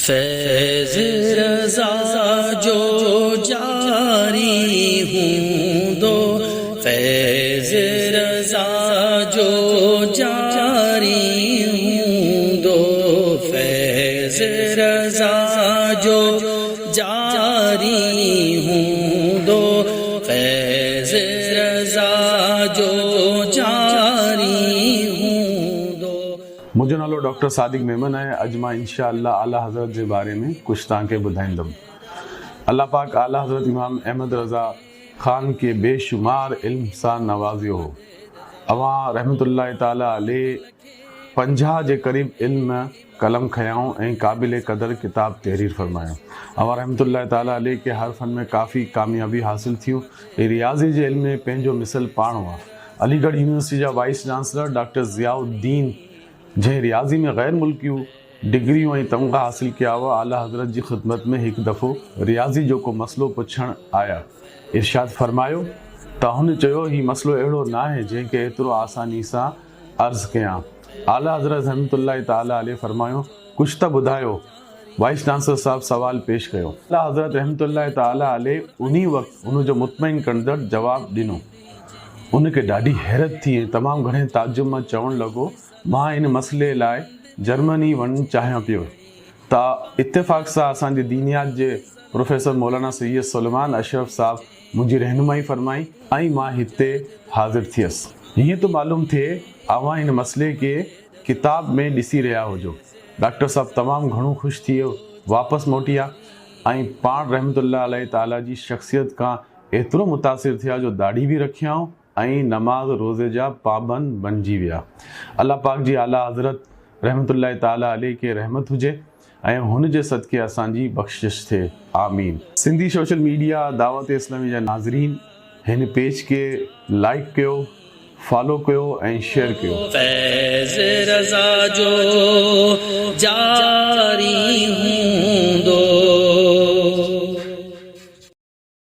फैज़ रज़ा जो जारी हूँ दो, फैज़ रज़ा जो जारी हूँ दो, फैज़ रज़ा जो जारी हूँ दो, फैज़ रज़ा जो जारी हूँ दो। मुझो नालो डॉक्टर सादिक मेमन है। अज मां इंशाअल्लाह आला हज़रत जे बारे में कुछ तव्हांखे ॿुधाईंदुमि। अल्लाह पाक आला हज़रत इमाम अहमद रज़ा ख़ान के बेशुमार इल्म सां नवाज़ियो हो। अवां रहमतुल्लाह ताला अलैह 50 जे क़रीब इल्म कलम खयाऊं ऐं क़ाबिल क़दर किताब तहरीर फरमायो। अवां रहमतुल्लाह ताला अलैह के हर फन में काफ़ी कामयाबी हासिल थियूं। रियाज़ी जे इल्म में पंहिंजो मिसल पाण हुआ। अलीगढ़ यूनिवर्सिटी जा वाइस चांसलर डॉक्टर ज़ियाउद्दीन जंहिं रियाज़ी में गैर मुल्कियूं डिग्रियूं ऐं तमगा हासिल किया हुआ, आला हज़रत जी ख़िदमत में हिकु दफ़ो रियाज़ी जो को मसलो पुछण आया। इरशाद फरमायो त हुन चयो, ही मसलो अहिड़ो न आहे जंहिंखे एतिरो आसानी सां अर्ज़ु कयां। आला हज़रत रहमतुल्लाह ताला अलैह फरमायो, कुझु त ॿुधायो। वाइस चांसलर साहब सवाल पेश कयो। आला हज़रत रहमतुल्लाह ताला अलैह उन वक़्तु हुनजो मुतमइन कंदड़ जवाबु ॾिनो। उनखे ॾाढी हैरत थी ऐं तमामु घणे ताजुब मां चवणु लॻो, मां इन मसइले लाइ जर्मनी वञणु चाहियां पियो त इत्तेफ़ाक़ सां असांजे दीनियात जे प्रोफेसर मौलाना सैयद सुलेमान अशरफ साहब मुंहिंजी रहनुमाई फरमाई ऐं मां हिते हाज़िर थियसि। हीअं त मालूम थिए अवां इन मसइले खे किताब में ॾिसी रहिया हुजो। डॉक्टर साहब तमामु घणो ख़ुशि थी वियो, वापसि मोटी विया ऐं पाण रहमतुल्लाह अलैह ताला जी शख़्सियत खां एतिरो मुतासिर थिया जो दाढ़ी बि रखियाऊं ऐं नमाज रोज़े जा पाबंद बणिजी विया। अल्लाह पाक जी आला हज़रत रहमतुल्लाह ताला अलैह के रहमत हुजे ऐं हुन जे सदके असांजी बख़्शिश थिए, आमीन। सिंधी सोशल मीडिया दावत इस्लामी जा नाज़रीन, हिन पेज के लाइक कयो, फॉलो कयो ऐं शेयर कयो। फैज़ रज़ा जो जारी हूँ